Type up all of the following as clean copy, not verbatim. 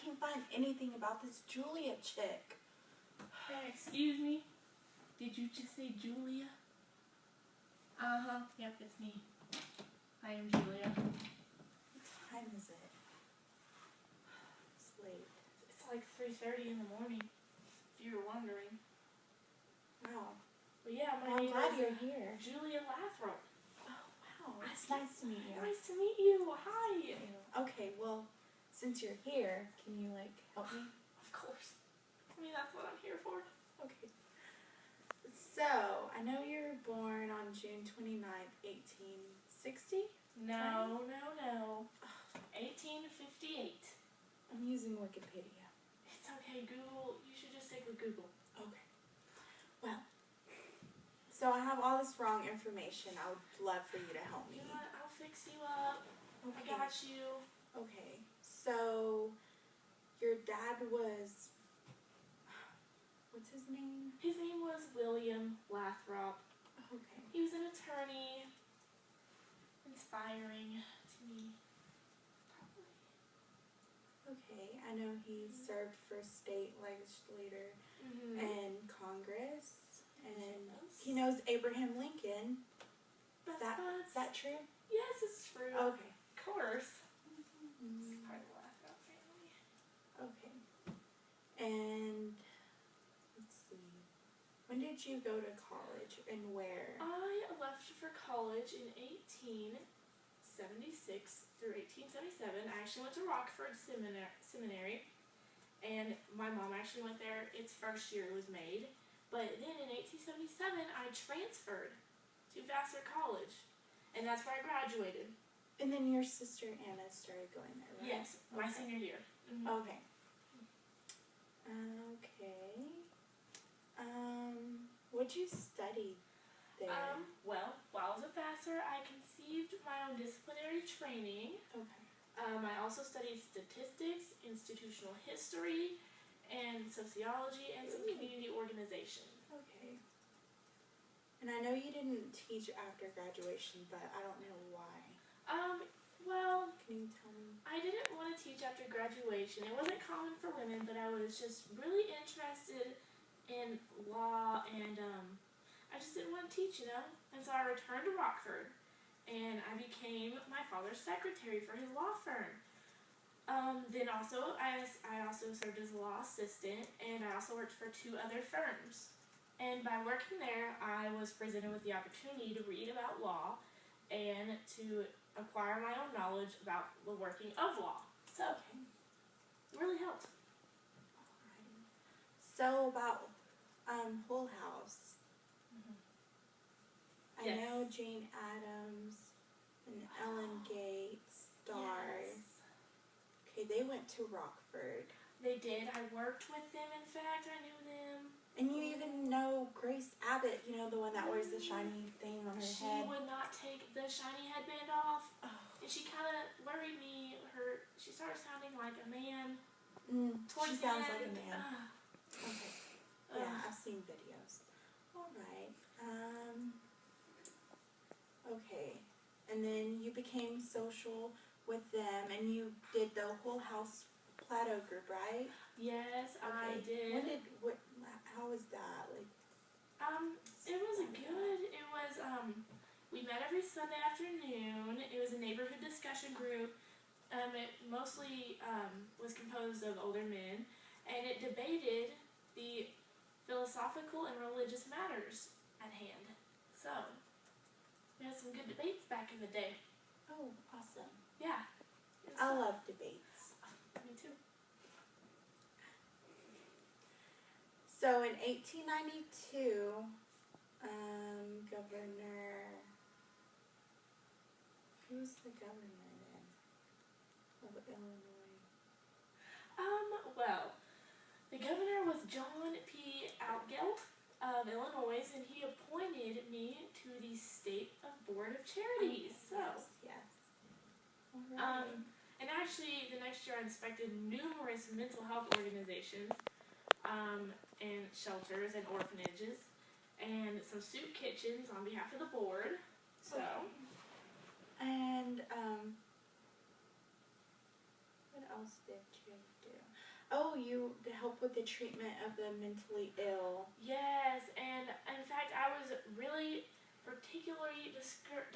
can't find anything about this Julia chick. Excuse me? Did you just say Julia? Uh-huh. Yep, it's me. I am Julia. What time is it? It's late. It's like 3:30 in the morning, if you were wondering. Wow. But yeah, I'm glad you're here. Julia Lathrop. Oh, wow. It's nice to meet you. Nice to meet you. Hi. Okay, well, since you're here, can you, like, help me? Of course. I mean, that's what I'm here for. Okay. So, I know you were born on June 29th, 1860? No. 1858. I'm using Wikipedia. It's okay, Google. You should just stick with Google. Okay. Well, so I have all this wrong information. I would love for you to help me. You know what? I'll fix you up. Okay. I got you. Okay. So, your dad was... What's his name? His name was William Lathrop. Okay. He was an attorney. Inspiring to me. Probably. Okay. I know he served for state legislator and Congress. And he knows Abraham Lincoln. Is that true? Yes, it's true. Okay. Of course. It's part of the Lathrop family. Okay. And let's see. When did you go to college and where? I left for college in 1876 through 1877. I actually went to Rockford Seminary, and my mom actually went there. Its first year was made. But then in 1877, I transferred to Vassar College, and that's where I graduated. And then your sister Anna started going there, right? Yes, my senior year. Okay. Okay. What'd you study there? Well, while I was at Vassar, I conceived my own disciplinary training. Okay. I also studied statistics, institutional history, and sociology, and some community organization. Okay. And I know you didn't teach after graduation, but I don't know why. Well, can you tell me? I didn't want to teach after graduation. It wasn't common for women, but I was just really interested in law, and I just didn't want to teach, you know? And so I returned to Rockford, and I became my father's secretary for his law firm. Then also, I also served as a law assistant, and I also worked for 2 other firms. And by working there, I was presented with the opportunity to read about law and to acquire my own knowledge about the working of law. So, it really helped. Alrighty. So about Hull House. I know Jane Addams and Ellen Gates starred. Yes. Okay, they went to Rockford. They did. I worked with them. In fact, I knew them. And you even know Grace Abbott, you know, the one that wears the shiny thing on her head. She would not take the shiny headband off. Oh. And she kind of worried me. She started sounding like a man. She sounds like a man. Okay. Yeah, Ugh. I've seen videos. Alright. Okay. And then you became social with them, and you did the Whole House Plateau group, right? Yes, I did. How was that? Like, it was good. It was, we met every Sunday afternoon. It was a neighborhood discussion group. It mostly, was composed of older men, and it debated the philosophical and religious matters at hand. So, we had some good debates back in the day. oh, awesome. Yeah. I love debates. Me too. So in 1892, who's the governor then of Illinois? Well, the governor was John P. Outgeld of Illinois, and he appointed me to the State Board of Charities. Yes. Alright. And actually, the next year I inspected numerous mental health organizations, and shelters and orphanages, and some soup kitchens on behalf of the board. So. Okay. And what else did you do? Oh, you help with the treatment of the mentally ill. Yes, and in fact, I was really particularly disturbed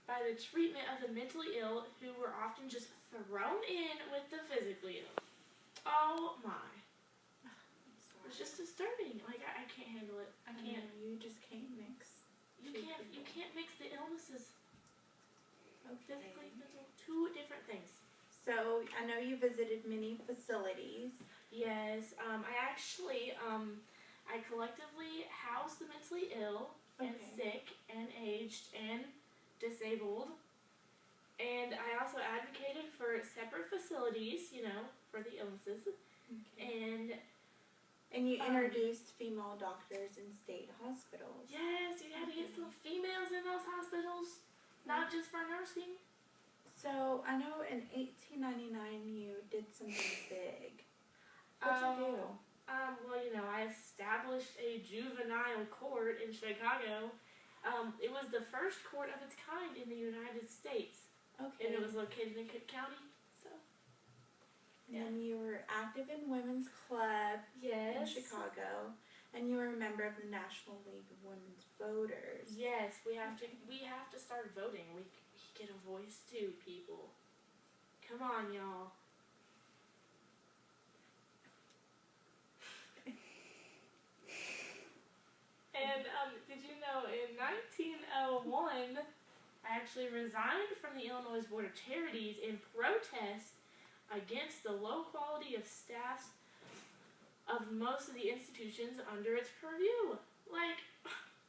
by the treatment of the mentally ill who were often just thrown in with the physically ill. Oh my. It was just disturbing. Like, I can't handle it. I can't. You just can't mix. You can't mix the illnesses. Okay. Physically, mental, two different things. So, I know you visited many facilities. Yes, I actually, I collectively house the mentally ill and sick and aged and disabled. And I also advocated for separate facilities, you know, for the illnesses. Okay. And you introduced female doctors in state hospitals. Yes, you had to get some females in those hospitals, not just for nursing. So, I know in 1899 you did something big. What'd you do? Well, you know, I established a juvenile court in Chicago. It was the first court of its kind in the United States. Okay. And it was located in Cook County, so. And then you were active in Women's Club in Chicago. And you were a member of the National League of Women's Voters. Yes, we have to start voting. We get a voice too, people. Come on, y'all. And did you know in 1901, I actually resigned from the Illinois Board of Charities in protest against the low quality of staffs of most of the institutions under its purview. Like,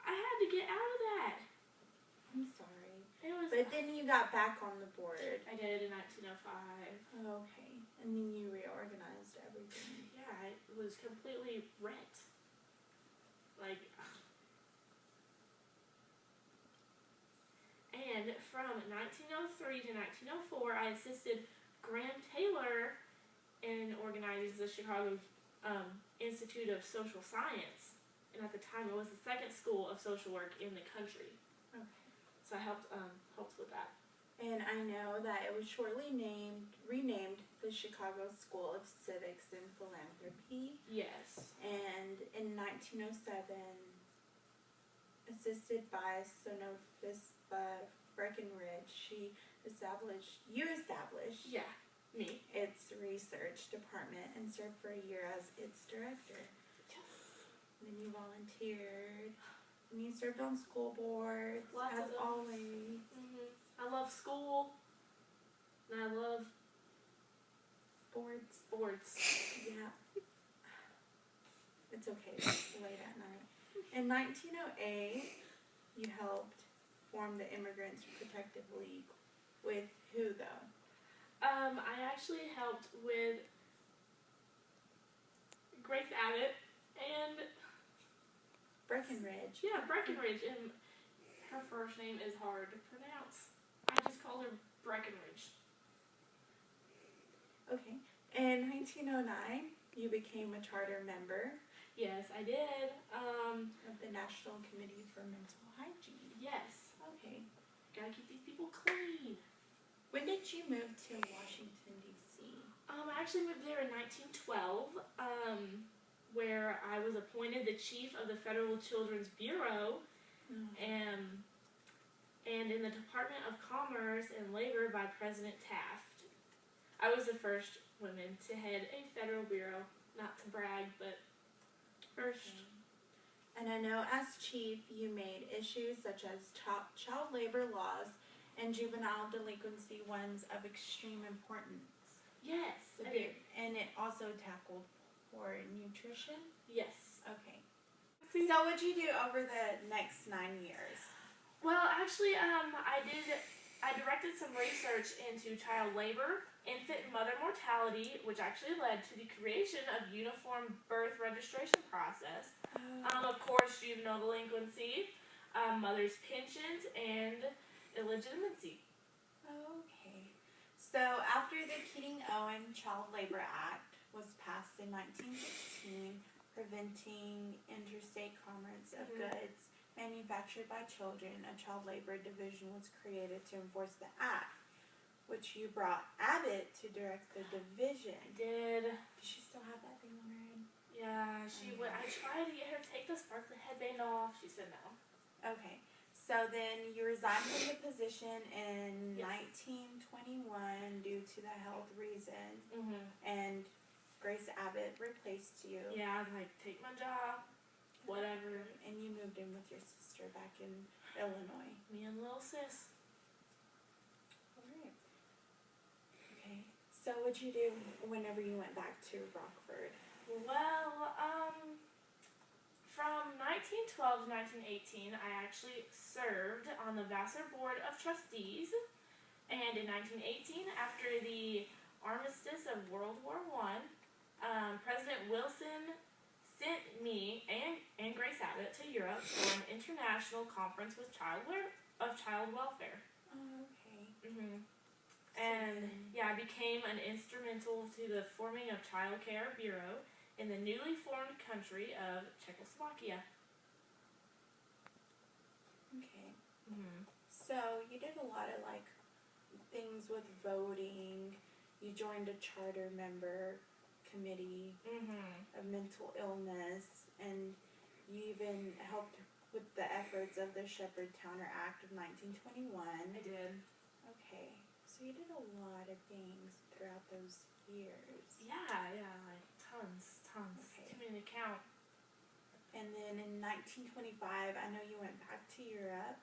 I had to get out of that. I'm sorry. But then you got back on the board. I did in 1905. Okay. And then you reorganized everything. Yeah, it was completely rent. Like, and from 1903 to 1904, I assisted Graham Taylor in organizing the Chicago Institute of Social Science. And at the time, it was the second school of social work in the country. Okay. So I helped with that. And I know that it was shortly renamed the Chicago School of Civics and Philanthropy. Yes. And in 1907, assisted by Sonovispa Breckenridge, you established Yeah, me. its research department and served for a year as its director. Yes. And then you volunteered. And you served on school boards, as always. Mm-hmm. I love school. And I love sports. Yeah. It's okay. It's late at night. In 1908, you helped form the Immigrants Protective League. With who, though? I actually helped with Grace Abbott and Breckenridge. Yeah, Breckenridge, and her first name is hard to pronounce. I just call her Breckenridge. Okay. In 1909, you became a charter member. Yes, I did. Of the National Committee for Mental Hygiene. Yes. Okay. Gotta keep these people clean. When did you move to Washington, D.C.? I actually moved there in 1912, where I was appointed the chief of the Federal Children's Bureau, and in the Department of Commerce and Labor by President Taft. I was the first woman to head a federal bureau. Not to brag, but first. Okay. And I know as chief, you made issues such as child labor laws and juvenile delinquency ones of extreme importance. Yes, I did. And it also tackled poor nutrition? Yes. Okay. So what'd you do over the next 9 years? Well, actually, I directed some research into child labor, infant and mother mortality, which actually led to the creation of uniform birth registration process. Of course, juvenile delinquency, mother's pensions, and illegitimacy. Okay. So after the Keating-Owen Child Labor Act was passed in 1916, preventing interstate commerce of goods manufactured by children, a child labor division was created to enforce the act. which you brought Abbott to direct the division. I did. Does she still have that thing on her head? Yeah, she would. I tried to get her to take the sparkly headband off. She said no. Okay. So then you resigned from the position in Yes. 1921 due to the health reason, Mhm. and Grace Abbott replaced you. Yeah, I was like, take my job, whatever. And you moved in with your sister back in Illinois. Me and little sis. Alright. Okay. So what'd you do whenever you went back to Rockford? Well, from 1912 to 1918, I actually served on the Vassar Board of Trustees. And in 1918, after the armistice of World War I, President Wilson sent me and Grace Abbott to Europe for an international conference with child welfare. Oh, okay. And yeah, I became an instrumental to the forming of Child Care Bureau in the newly formed country of Czechoslovakia. Okay. So you did a lot of like things with voting. You joined a charter member committee of mental illness, and you even helped with the efforts of the Shepherd Towner Act of 1921. I did. Okay. So you did a lot of things throughout those years. Yeah, like tons. Okay. Too many to count. And then in 1925, I know you went back to Europe,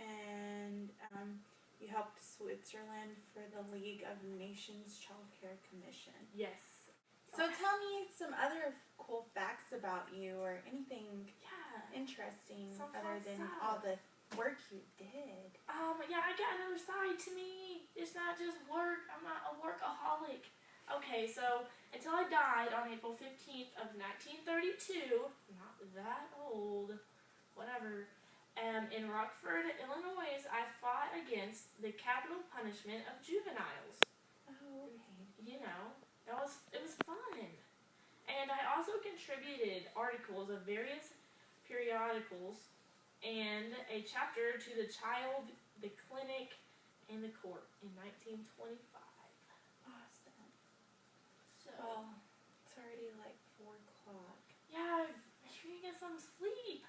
and you helped Switzerland for the League of Nations Child Care Commission. Yes. So tell me some other cool facts about you, or anything interesting Some other fun than stuff. all the work you did. Yeah, I got another side to me. It's not just work. I'm not a workaholic. Okay, so until I died on April 15th of 1932, not that old, whatever, in Rockford, Illinois, I fought against the capital punishment of juveniles. Oh, okay. You know, it was fun. And I also contributed articles of various periodicals and a chapter to the Child, the Clinic, and the Court in 1925. Awesome. So, Well, it's already like 4 o'clock. yeah, make sure you get some sleep.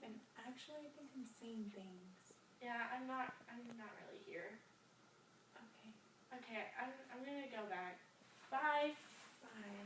And actually, I think I'm seeing things. Yeah, I'm not really here. Okay. Okay, I'm gonna go back. Bye. Bye.